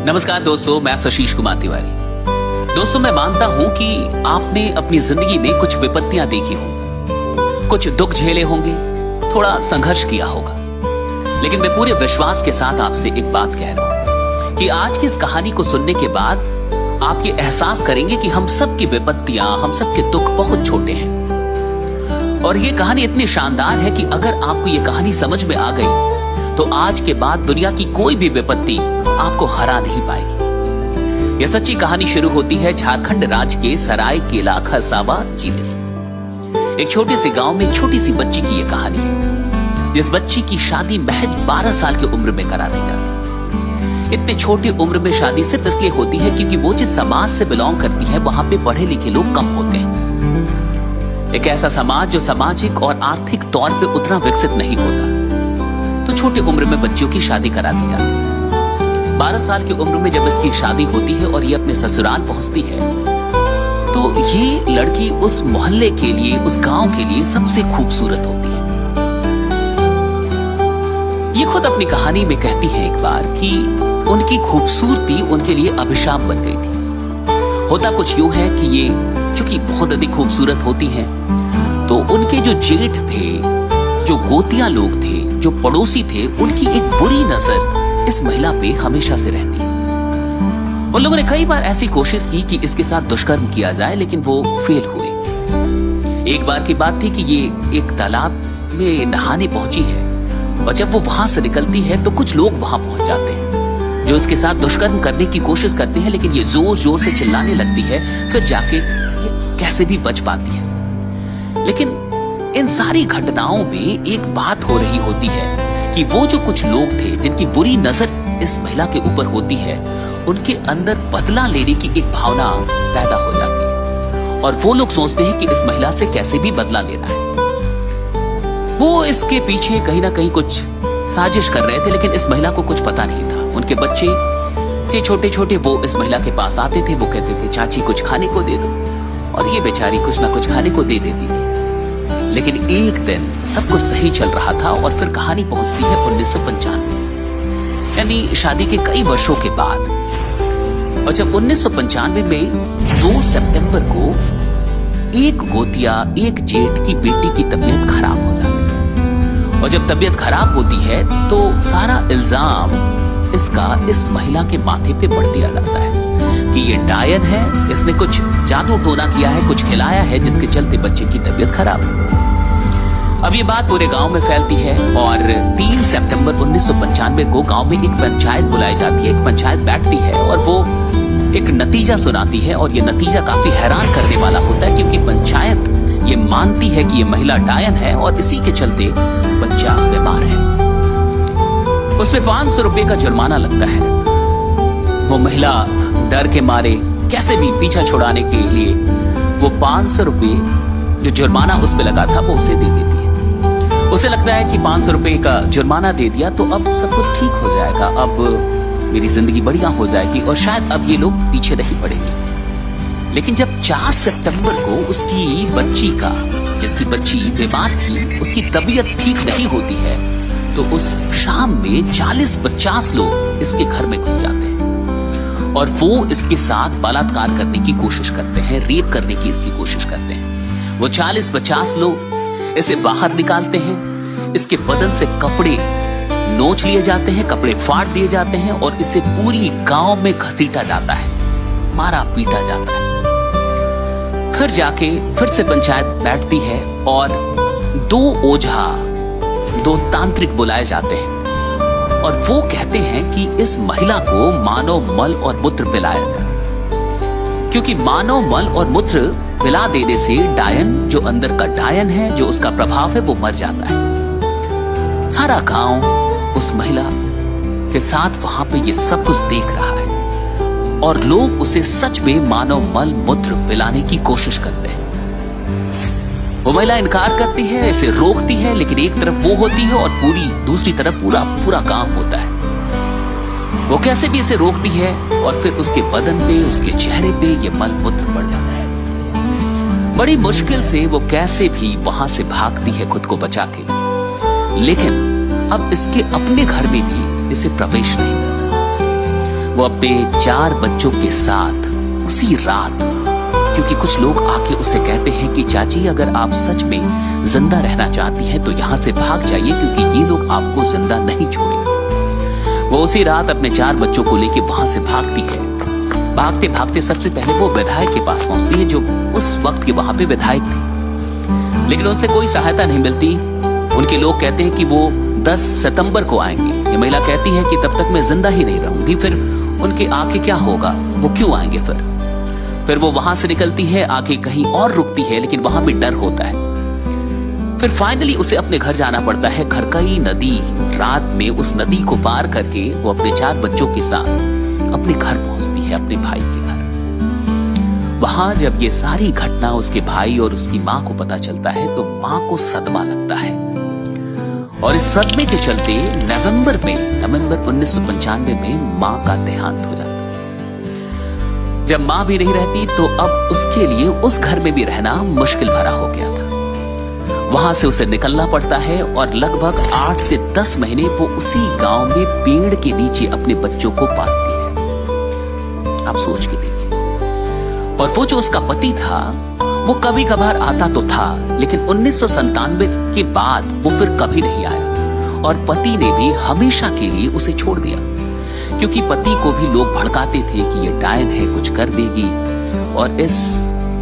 नमस्कार दोस्तों, मैं आशीष कुमार तिवारी। दोस्तों, मैं मानता हूं कि आपने अपनी जिंदगी में कुछ विपत्तियां देखी होंगी, कुछ दुख झेले होंगे, थोड़ा संघर्ष किया होगा। लेकिन मैं पूरे विश्वास के साथ आपसे एक बात कह रहा हूं कि आज की इस कहानी को सुनने के बाद आप ये एहसास करेंगे कि हम सब की विपत्तियां, हम सब के दुख बहुत छोटे हैं। और ये कहानी इतनी शानदार है कि अगर आपको ये कहानी समझ में आ गई तो आज के बाद दुनिया की कोई भी विपत्ति आपको हरा नहीं पाएगी। यह सच्ची कहानी शुरू होती है झारखंड राज्य के सरायकेला खरसावा जिले से। एक छोटे से गांव में एक छोटी सी बच्ची की यह कहानी है, जिस बच्ची की शादी महज 12 साल की उम्र में करा दी जाती। इतने छोटी उम्र में शादी सिर्फ इसलिए होती है क्योंकि वो जिस समाज से बिलोंग करती है वहां पे पढ़े लिखे लोग कम होते हैं। एक ऐसा समाज जो सामाजिक और आर्थिक तौर पे उतना विकसित नहीं होता, तो छोटी उम्र में बच्चियों की शादी करा दी जाती है। 12 साल की उम्र में जब इसकी शादी होती है और ये अपने ससुराल पहुंचती है, तो ये लड़की उस मोहल्ले के लिए, उस गांव के लिए सबसे खूबसूरत होती है। ये खुद अपनी कहानी में कहती है एक बार कि उनकी खूबसूरती उनके लिए अभिशाप बन गई थी। होता कुछ यूं है कि ये चूंकि बहुत अधिक खूबसूरत होती हैं, तो उनके जो जेठ थे, जो गोतिया लोग थे, जो पड़ोसी थे, उनकी एक बुरी नजर इस महिला पे हमेशा से रहती है। उन लोगों ने कई बार ऐसी कोशिश की कि इसके साथ दुष्कर्म किया जाए, लेकिन वो फेल हुए। एक बार की बात थी कि ये एक तालाब में नहाने पहुंची है और जब वो वहां से निकलती है तो कुछ लोग वहां पहुंच जाते हैं जो इसके साथ दुष्कर्म करने की कोशिश करते हैं, लेकिन ये जोर जोर से चिल्लाने लगती है, फिर जाके ये कैसे भी बच पाती है। लेकिन इन सारी घटनाओं में एक बात हो रही होती है कि वो जो कुछ लोग थे जिनकी बुरी नजर इस महिला के ऊपर होती है, उनके अंदर बदला लेने की एक भावना पैदा हो जाती है और वो लोग सोचते हैं कि इस महिला से कैसे भी बदला लेना है। वो इसके पीछे कहीं ना कहीं कुछ साजिश कर रहे थे, लेकिन इस महिला को कुछ पता नहीं था। उनके बच्चे थे छोटे छोटे, वो इस महिला के पास आते थे, वो कहते थे चाची कुछ खाने को दे दो, और ये बेचारी कुछ ना कुछ खाने को दे देती थी। लेकिन एक दिन सब कुछ सही चल रहा था और फिर कहानी पहुंचती है 1995, यानी शादी के कई वर्षों के बाद। और जब 1995 में 2 सितंबर को एक गोतिया, एक जेठ की बेटी की तबीयत खराब हो जाती है। और जब तबीयत खराब होती है तो सारा इल्जाम इसका इस महिला के माथे पे बढ़ दिया जाता है कि ये डायन है, इसने कुछ जादू टोना किया है, कुछ खिलाया है, जिसके चलते बच्चे की तबीयत खराब है। अब ये बात पूरे गांव में फैलती है और 3 सितंबर 1995 को गांव में एक पंचायत बुलाई जाती है। एक पंचायत बैठती है और वो एक नतीजा सुनाती है, और ये नतीजा काफी हैरान करने वाला होता है क्योंकि पंचायत ये मानती है कि ये महिला डायन है और इसी के चलते बच्चा बीमार है। उसमें 500 रुपए का जुर्माना लगता है। वो महिला डर के मारे कैसे भी पीछा छुड़ाने के लिए वो 500 रुपए जो जुर्माना उस पे लगा था वो उसे दे देती है। उसे लगता है कि 500 रुपए का जुर्माना दे दिया तो अब सब कुछ ठीक हो जाएगा, अब मेरी जिंदगी बढ़िया हो जाएगी और शायद अब ये लोग पीछे नहीं पड़ेंगे। लेकिन जब 4 सितंबर को उसकी बच्ची का, जिसकी बच्ची बीमार थी, उसकी तबीयत ठीक नहीं होती है, तो उस शाम में 40-50 लोग इसके घर में घुस जाते हैं और वो इसके साथ बलात्कार करने की कोशिश करते हैं, रेप करने की इसकी कोशिश करते हैं। वो 40-50 लोग इसे बाहर निकालते हैं, इसके बदन से कपड़े नोच लिए जाते हैं, कपड़े फाड़ दिए जाते हैं और इसे पूरी गांव में घसीटा जाता है, मारा पीटा जाता है। फिर जाके फिर से पंचायत बैठती है और 2 ओझा, 2 तांत्रिक बुलाए जाते हैं और वो कहते हैं कि इस महिला को मानव मल और मूत्र पिलाया जाए, क्योंकि मानव मल और मूत्र पिला देने से डायन, जो अंदर का डायन है, जो उसका प्रभाव है, वो मर जाता है। सारा गांव उस महिला के साथ वहां पे ये सब कुछ देख रहा है और लोग उसे सच में मानव मल मूत्र पिलाने की कोशिश करते हैं। वो महिला इनकार करती है, इसे रोकती है, लेकिन एक तरफ वो होती है और दूसरी तरफ पूरा काम होता है। वो कैसे भी इसे रोकती है और फिर उसके बदन पे, उसके चेहरे पे ये मल मूत्र पड़ जाता है। बड़ी मुश्किल से वो कैसे भी वहां से भागती है खुद को बचा के, लेकिन अब इसके अपने घर में भी इसे प्रवेश नहीं मिलता। वो अपने 4 बच्चों के साथ उसी रात, क्योंकि कुछ लोग आके उससे कहते हैं कि चाची अगर आप सच में जिंदा रहना चाहती हैं तो यहां से भाग जाइए, क्योंकि ये लोग आपको जिंदा नहीं छोड़ेंगे। वो उसी रात अपने 4 बच्चों को लेके वहां से भागती है। भागते भागते सबसे पहले वो विधायक के पास पहुंचती है, जो उस वक्त के वहां पे विधायक थे, लेकिन उनसे कोई सहायता नहीं मिलती। उनके लोग कहते हैं कि वो 10 सितंबर को आएंगे। ये महिला कहती है कि तब तक मैं जिंदा ही नहीं रहूंगी, फिर उनके आके क्या होगा, वो क्यों आएंगे। फिर वो वहां से निकलती है, आके कहीं और रुकती है, लेकिन वहां भी डर होता है। फिर फाइनली उसे अपने घर जाना पड़ता है। खरकई नदी, रात में उस नदी को पार करके वो अपने 4 बच्चों के साथ अपने घर पहुंचती है, अपने भाई के घर। वहां जब ये सारी घटना उसके भाई और उसकी मां को पता चलता है तो मां को सदमा लगता है, और इस सदमे के चलते नवंबर 1995 में मां का देहांत हो जाता है। जब मां भी नहीं रहती तो अब उसके लिए उस घर में भी रहना मुश्किल भरा हो गया था। वहां से उसे निकलना पड़ता है और लगभग 8 से 10 महीने वो उसी गांव में पेड़ के नीचे अपने बच्चों को पालती है। आप सोच के देखिए। और वो जो उसका पति था वो कभी कभार आता तो था, लेकिन 1997 के बाद वो फिर कभी नहीं आया, और पति ने भी हमेशा के लिए उसे छोड़ दिया, क्योंकि पति को भी लोग भड़काते थे कि ये डायन है, कुछ कर देगी, और इस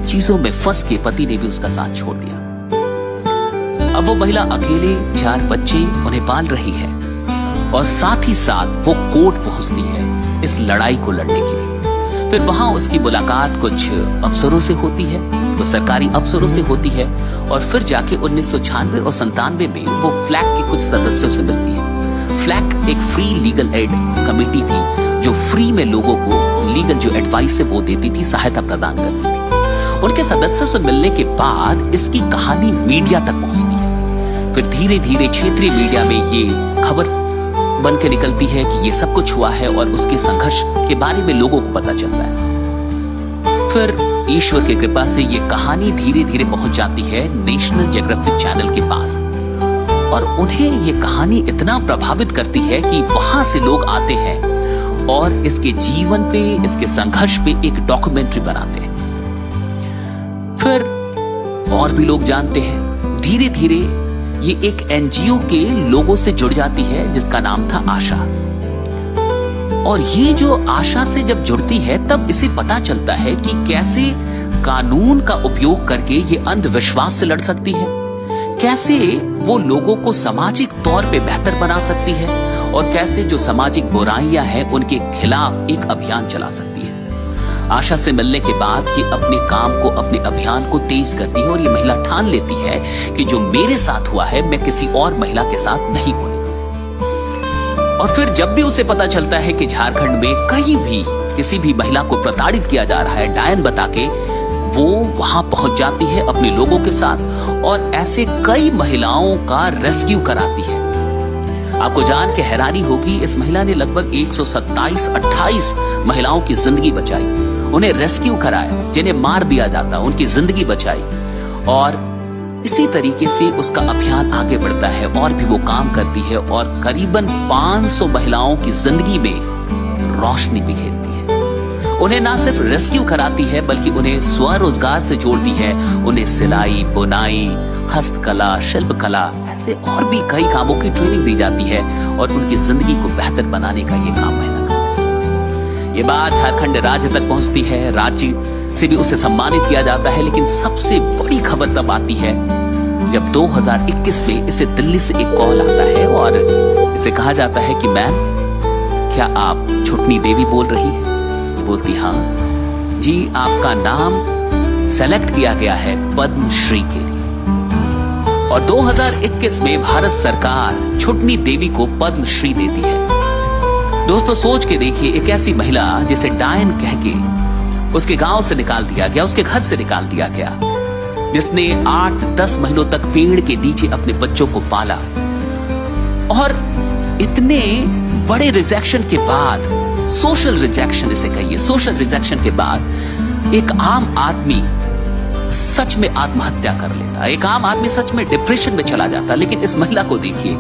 चीजों में फंस के पति ने भी उसका साथ छोड़ दिया। अब वो महिला अकेले 4 बच्चे उन्हें पाल रही है, और साथ ही साथ वो कोर्ट पहुंचती है इस लड़ाई को लड़ने के लिए। फिर वहां उसकी मुलाकात कुछ अफसरों से होती है, वो सरकारी अफसरों से होती है, और फिर जाके 1996 और 97 में वो फ्लैग के कुछ सदस्यों से मिलती है। फ्लैग एक फ्री लीगल एड कमेटी थी, जो फ्री में लोगों को लीगल जो एडवाइस है वो देती थी, सहायता प्रदान करती थी। उनके सदस्यों से मिलने के बाद इसकी कहानी मीडिया तक पहुंचती है। फिर धीरे धीरे क्षेत्रीय मीडिया में ये खबर बन के निकलती है कि ये सब कुछ हुआ है, और उसके संघर्ष के बारे में लोगों को पता चलता है। फिर ईश्वर की कृपा से ये कहानी धीरे धीरे पहुंच जाती है नेशनल ज्योग्राफिक चैनल के पास, और उन्हें ये कहानी इतना प्रभावित करती है कि वहां से लोग आते हैं और इसके जीवन पे, इसके संघर्ष पे एक डॉक्यूमेंट्री बनाते हैं। फिर और भी लोग जानते हैं। धीरे धीरे ये एक एनजीओ के लोगों से जुड़ जाती है, जिसका नाम था आशा। और ये जो आशा से जब जुड़ती है तब इसे पता चलता है कि कैसे कानून का उपयोग करके ये अंधविश्वास से लड़ सकती है, कैसे वो लोगों को सामाजिक तौर पे बेहतर बना सकती है, और कैसे जो सामाजिक बुराइयां हैं उनके खिलाफ एक अभियान चला सकती है। आशा से मिलने के बाद ये अपने काम को, अपने अभियान को तेज करती है, और ये महिला ठान लेती है कि जो मेरे साथ हुआ है मैं किसी और महिला के साथ नहीं होने। और फिर जब भी उसे पता चलता है कि झारखंड में कहीं भी किसी भी महिला को प्रताड़ित किया जा रहा है डायन बता के, वो वहां पहुंच जाती है अपने लोगों के साथ, और ऐसे कई महिलाओं का रेस्क्यू कराती है। आपको जान के हैरानी होगी, इस महिला ने लगभग 127-28 महिलाओं की जिंदगी बचाई, उन्हें रेस्क्यू कराया, जिन्हें मार दिया जाता उनकी जिंदगी बचाई। और इसी तरीके से उसका अभियान आगे बढ़ता है, और भी वो काम करती है, और करीबन 500 महिलाओं की जिंदगी में रोशनी बिखेरती है। उन्हें ना सिर्फ रेस्क्यू कराती है बल्कि उन्हें स्वरोजगार से जोड़ती है। उन्हें सिलाई, बुनाई, हस्तकला, शिल्पकला, ऐसे और भी कई कामों की ट्रेनिंग दी जाती है, और उनकी जिंदगी को बेहतर बनाने का ये काम महिला करती है। ये बात झारखंड राज्य तक पहुंचती है, राज्य से भी उसे सम्मानित किया जाता है। लेकिन सबसे बड़ी खबर तब आती है जब 2021 में इसे दिल्ली से एक कॉल आता है, और इसे कहा जाता है कि मैम, क्या आप छुटनी देवी बोल रही हैं? ये बोलती हाँ जी, आपका नाम सेलेक्ट किया गया है पद्मश्री के लिए। और 2021 में भारत सरकार छुटनी देवी को पद्मश्री देती है। दोस्तों सोच के देखिए, एक ऐसी महिला जिसे डायन कह के उसके गांव से निकाल दिया गया, उसके घर से निकाल दिया गया, जिसने 8-10 महीनों तक पेड़ के नीचे अपने बच्चों को पाला, और इतने बड़े रिजेक्शन के बाद, सोशल रिजेक्शन इसे कहिए, सोशल रिजेक्शन के बाद एक आम आदमी सच में आत्महत्या कर लेता, एक आम आदमी सच में डिप्रेशन में चला जाता। लेकिन इस महिला को देखिए,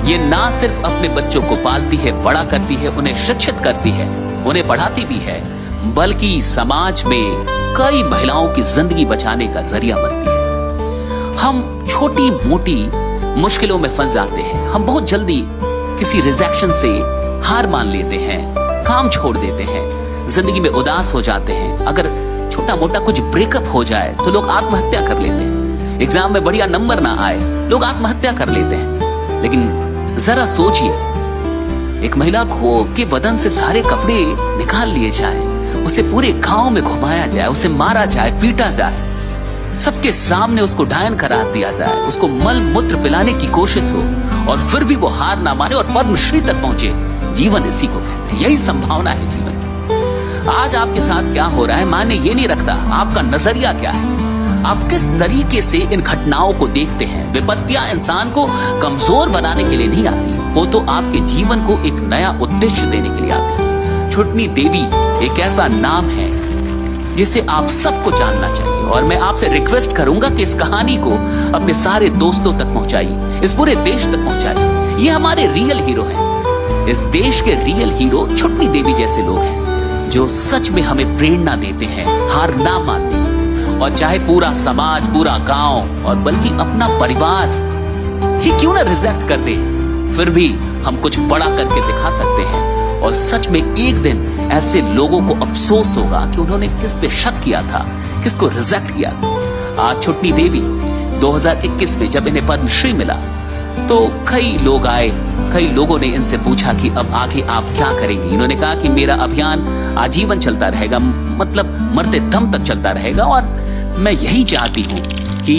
ये ना सिर्फ अपने बच्चों को पालती है, बड़ा करती है, उन्हें शिक्षित करती है, उन्हें पढ़ाती भी है, बल्कि समाज में कई महिलाओं की जिंदगी बचाने का जरिया बनती है। हम छोटी मोटी मुश्किलों में फंस जाते हैं। हम बहुत जल्दी किसी रिजेक्शन से हार मान लेते हैं, काम छोड़ देते हैं, जिंदगी में उदास हो जाते हैं। अगर छोटा मोटा कुछ ब्रेकअप हो जाए तो लोग आत्महत्या कर लेते हैं। एग्जाम में बढ़िया नंबर ना आए, लोग आत्महत्या कर लेते हैं। लेकिन जरा सोचिए, एक महिला को के बदन से सारे कपड़े निकाल लिए जाए, उसे पूरे गांव में घुमाया जाए, उसे मारा जाए, पीटा जाए, सबके सामने उसको डायन करार दिया जाए, उसको मल मूत्र पिलाने की कोशिश हो और फिर भी वो हार ना माने और पद्मश्री तक पहुंचे। जीवन इसी को कहते हैं, यही संभावना है जीवन की। आज आपके साथ क्या हो रहा है मायने ये नहीं रखता, आपका नजरिया क्या है, आप किस तरीके से इन घटनाओं को देखते हैं। विपत्तियां इंसान को कमजोर बनाने के लिए नहीं आती, वो तो आपके जीवन को एक नया उद्देश्य देने के लिए आती है। छुटनी देवी एक ऐसा नाम है जिसे आप सबको जानना चाहिए, और मैं आपसे रिक्वेस्ट करूंगा कि इस कहानी को अपने सारे दोस्तों तक पहुंचाइए, इस पूरे देश तक पहुंचाइए। ये हमारे रियल हीरो हैं। इस देश के रियल हीरो छुटनी देवी जैसे लोग हैं जो सच में हमें प्रेरणा देते हैं हार ना मानने की। और चाहे पूरा समाज, पूरा गांव और बल्कि अपना परिवार ही क्यों ना रिजेक्ट कर दे, फिर भी हम कुछ बड़ा करके दिखा सकते हैं। और सच में एक दिन ऐसे लोगों को अफसोस होगा कि उन्होंने किस पे शक किया था, किसको रिजेक्ट किया था। आज छुटनी देवी 2021 में जब इन्हें पद्मश्री मिला तो कई लोग आए, कई लोगों ने इनसे पूछा कि अब आगे आप क्या करेंगी। इन्होंने कहा कि मेरा अभियान आजीवन चलता रहेगा, मतलब मरते दम तक चलता रहेगा, और मैं यही चाहती हूं कि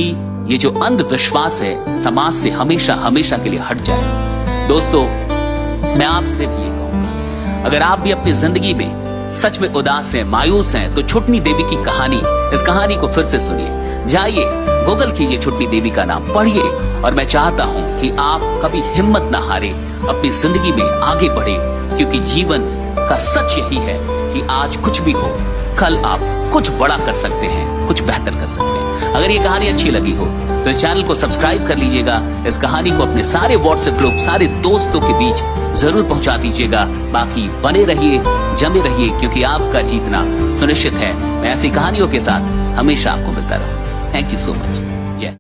ये जो अंधविश्वास है समाज से हमेशा हमेशा के लिए हट जाए। दोस्तों, मैं आपसे भी ये कहूंगा, अगर आप भी अपनी जिंदगी में सच में उदास हैं, मायूस हैं, तो छुटनी देवी की कहानी, इस कहानी को फिर से सुनिए। जाइए गूगल कीजिए छुटनी देवी का नाम, पढ़िए, और मैं चाहता हूं कि आप कभी हिम्मत ना हारे, अपनी जिंदगी में आगे बढ़े, क्योंकि जीवन का सच यही है कि आज कुछ भी हो, कल आप कुछ बड़ा कर सकते हैं, कुछ बेहतर कर सकते हैं। अगर ये कहानी अच्छी लगी हो तो इस चैनल को सब्सक्राइब कर लीजिएगा, इस कहानी को अपने सारे व्हाट्सएप ग्रुप, सारे दोस्तों के बीच जरूर पहुंचा दीजिएगा। बाकी बने रहिए, जमे रहिए, क्योंकि आपका जीतना सुनिश्चित है। मैं ऐसी कहानियों के साथ हमेशा आपको मिलता रहूं। Thank you so much.